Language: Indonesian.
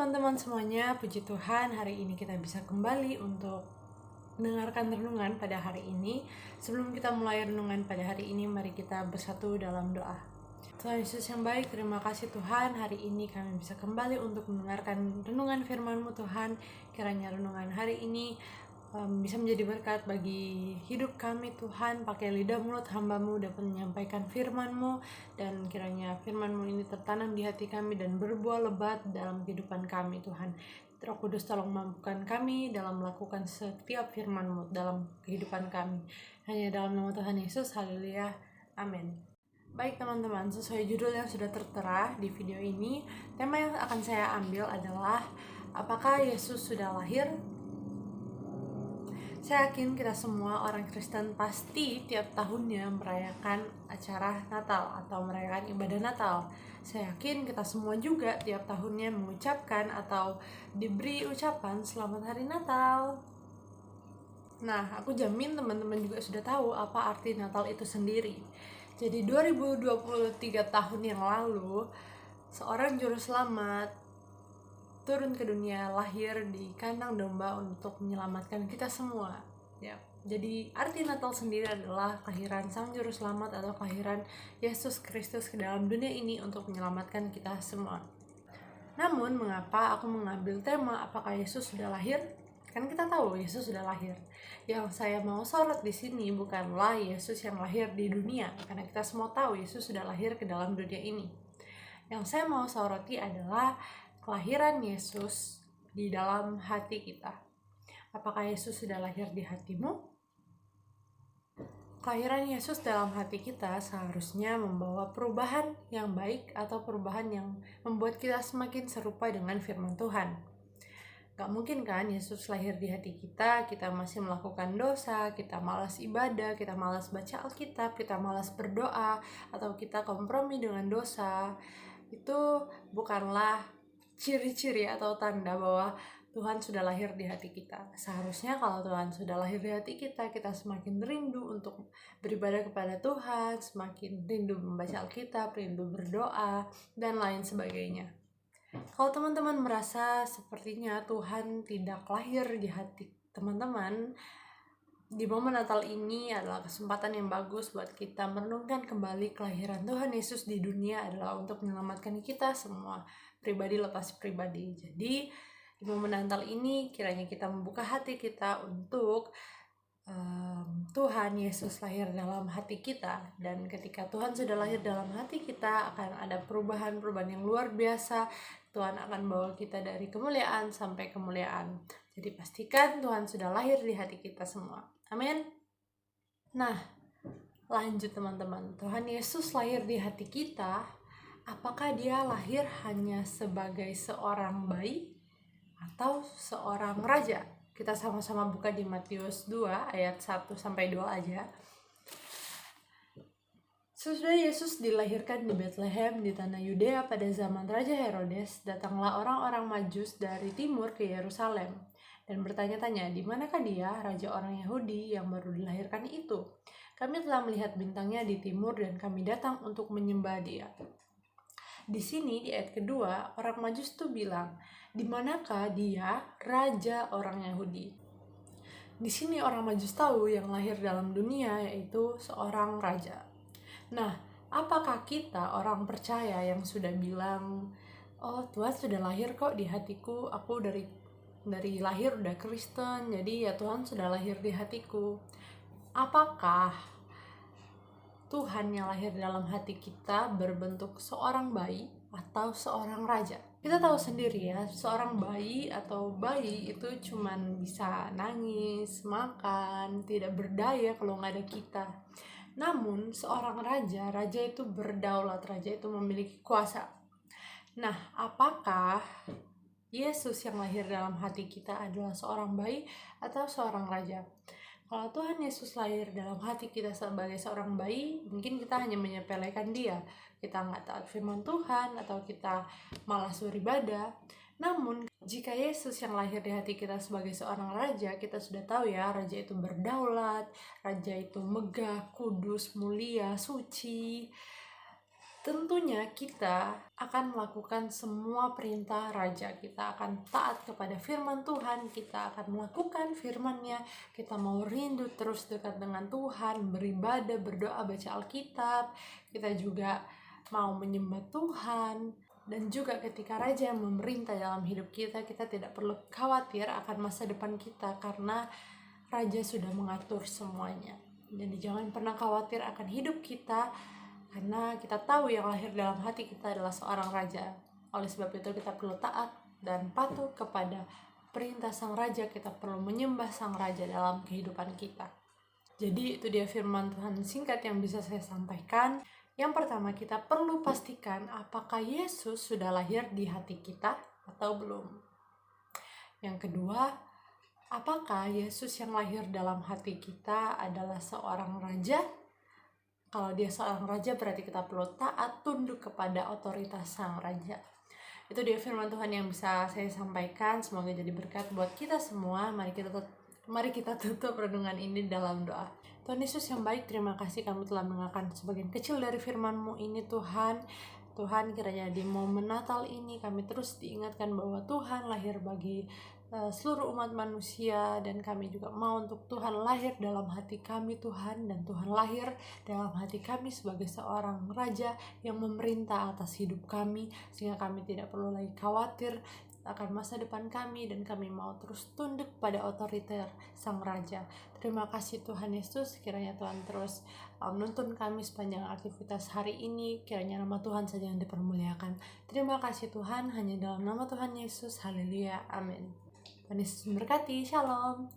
teman-teman semuanya, puji Tuhan hari ini kita bisa kembali untuk mendengarkan renungan pada hari ini. Sebelum kita mulai renungan pada hari ini, mari kita bersatu dalam doa. Tuhan Yesus yang baik, terima kasih Tuhan, hari ini kami bisa kembali untuk mendengarkan renungan firman-Mu Tuhan. Kiranya renungan hari ini bisa menjadi berkat bagi hidup kami Tuhan. Pakai lidah mulut hamba-Mu dapat menyampaikan firman-Mu, dan kiranya firman-Mu ini tertanam di hati kami dan berbuah lebat dalam kehidupan kami Tuhan. Roh Kudus tolong mampukan kami dalam melakukan setiap firman-Mu dalam kehidupan kami. Hanya dalam nama Tuhan Yesus, haleluya, amin. Baik teman-teman, sesuai judul yang sudah tertera di video ini, tema yang akan saya ambil adalah apakah Yesus sudah lahir? Saya yakin kita semua orang Kristen pasti tiap tahunnya merayakan acara Natal atau merayakan ibadah Natal. Saya yakin kita semua juga tiap tahunnya mengucapkan atau diberi ucapan Selamat Hari Natal. Nah, aku jamin teman-teman juga sudah tahu apa arti Natal itu sendiri. Jadi 2023 tahun yang lalu, seorang juru selamat turun ke dunia, lahir di kandang domba untuk menyelamatkan kita semua. Ya, jadi arti Natal sendiri adalah kelahiran Sang Juru Selamat atau kelahiran Yesus Kristus ke dalam dunia ini untuk menyelamatkan kita semua. Namun, mengapa aku mengambil tema apakah Yesus sudah lahir? Kan kita tahu Yesus sudah lahir. Yang saya mau sorot di sini bukanlah Yesus yang lahir di dunia, karena kita semua tahu Yesus sudah lahir ke dalam dunia ini. Yang saya mau soroti adalah kelahiran Yesus di dalam hati kita. Apakah Yesus sudah lahir di hatimu? Kelahiran Yesus dalam hati kita seharusnya membawa perubahan yang baik atau perubahan yang membuat kita semakin serupa dengan firman Tuhan. Gak mungkin kan Yesus lahir di hati kita masih melakukan dosa, kita malas ibadah, kita malas baca Alkitab, kita malas berdoa, atau kita kompromi dengan dosa. Itu bukanlah ciri-ciri atau tanda bahwa Tuhan sudah lahir di hati kita. Seharusnya kalau Tuhan sudah lahir di hati kita semakin rindu untuk beribadah kepada Tuhan, semakin rindu membaca Alkitab, rindu berdoa, dan lain sebagainya. Kalau teman-teman merasa sepertinya Tuhan tidak lahir di hati teman-teman, di momen Natal ini adalah kesempatan yang bagus buat kita merenungkan kembali kelahiran Tuhan Yesus di dunia adalah untuk menyelamatkan kita semua, pribadi lepas pribadi. Jadi di momen Natal ini kiranya kita membuka hati kita untuk Tuhan Yesus lahir dalam hati kita, dan ketika Tuhan sudah lahir dalam hati kita akan ada perubahan-perubahan yang luar biasa. Tuhan akan bawa kita dari kemuliaan sampai kemuliaan. Jadi pastikan Tuhan sudah lahir di hati kita semua. Amin. Nah, lanjut teman-teman. Tuhan Yesus lahir di hati kita. Apakah dia lahir hanya sebagai seorang bayi atau seorang raja? Kita sama-sama buka di Matius 2 ayat 1-2 aja. Sesudah Yesus dilahirkan di Bethlehem di tanah Yudea pada zaman Raja Herodes, datanglah orang-orang Majus dari timur ke Yerusalem dan bertanya-tanya, di manakah dia, raja orang Yahudi yang baru dilahirkan itu? Kami telah melihat bintangnya di timur dan kami datang untuk menyembah dia. Di sini di ayat kedua, orang Majus tuh bilang, di manakah dia, raja orang Yahudi? Di sini orang Majus tahu yang lahir dalam dunia yaitu seorang raja. Nah, apakah kita orang percaya yang sudah bilang, oh Tuhan sudah lahir kok di hatiku, aku dari lahir udah Kristen, jadi ya Tuhan sudah lahir di hatiku. Apakah Tuhan yang lahir dalam hati kita berbentuk seorang bayi atau seorang raja? Kita tahu sendiri ya, seorang bayi atau bayi itu cuman bisa nangis, makan, tidak berdaya kalau nggak ada kita. Namun seorang raja itu berdaulat, raja itu memiliki kuasa. Nah, apakah Yesus yang lahir dalam hati kita adalah seorang bayi atau seorang raja? Kalau Tuhan Yesus lahir dalam hati kita sebagai seorang bayi, mungkin kita hanya menyepelekan dia. Kita nggak taat firman Tuhan, atau kita malas beribadah. Namun, jika Yesus yang lahir di hati kita sebagai seorang raja, kita sudah tahu ya, raja itu berdaulat, raja itu megah, kudus, mulia, suci. tentunya kita akan melakukan semua perintah Raja. Kita akan taat kepada firman Tuhan, kita akan melakukan firman-Nya, kita mau rindu terus dekat dengan Tuhan, beribadah, berdoa, baca Alkitab, kita juga mau menyembah Tuhan. Dan juga ketika Raja yang memerintah dalam hidup kita, kita tidak perlu khawatir akan masa depan kita karena Raja sudah mengatur semuanya. Jadi jangan pernah khawatir akan hidup kita, karena kita tahu yang lahir dalam hati kita adalah seorang raja. Oleh sebab itu kita perlu taat dan patuh kepada perintah sang raja. Kita perlu menyembah sang raja dalam kehidupan kita. Jadi itu dia firman Tuhan singkat yang bisa saya sampaikan. Yang pertama, kita perlu pastikan apakah Yesus sudah lahir di hati kita atau belum. Yang kedua, apakah Yesus yang lahir dalam hati kita adalah seorang raja? Kalau dia seorang raja, berarti kita perlu taat, tunduk kepada otoritas sang raja. Itu dia firman Tuhan yang bisa saya sampaikan. Semoga jadi berkat buat kita semua. Mari kita tutup renungan ini dalam doa. Tuhan Yesus yang baik, terima kasih kami telah mendengarkan sebagian kecil dari firman-Mu ini Tuhan. Tuhan, kiranya di momen Natal ini kami terus diingatkan bahwa Tuhan lahir bagi seluruh umat manusia, dan kami juga mau untuk Tuhan lahir dalam hati kami Tuhan, dan Tuhan lahir dalam hati kami sebagai seorang raja yang memerintah atas hidup kami, sehingga kami tidak perlu lagi khawatir akan masa depan kami, dan kami mau terus tunduk pada otoriter sang raja. Terima kasih Tuhan Yesus, kiranya Tuhan terus menuntun kami sepanjang aktivitas hari ini, kiranya nama Tuhan saja yang dipermuliakan. Terima kasih Tuhan, hanya dalam nama Tuhan Yesus, haleluya, amin. Tuhan Yesus memberkati, shalom.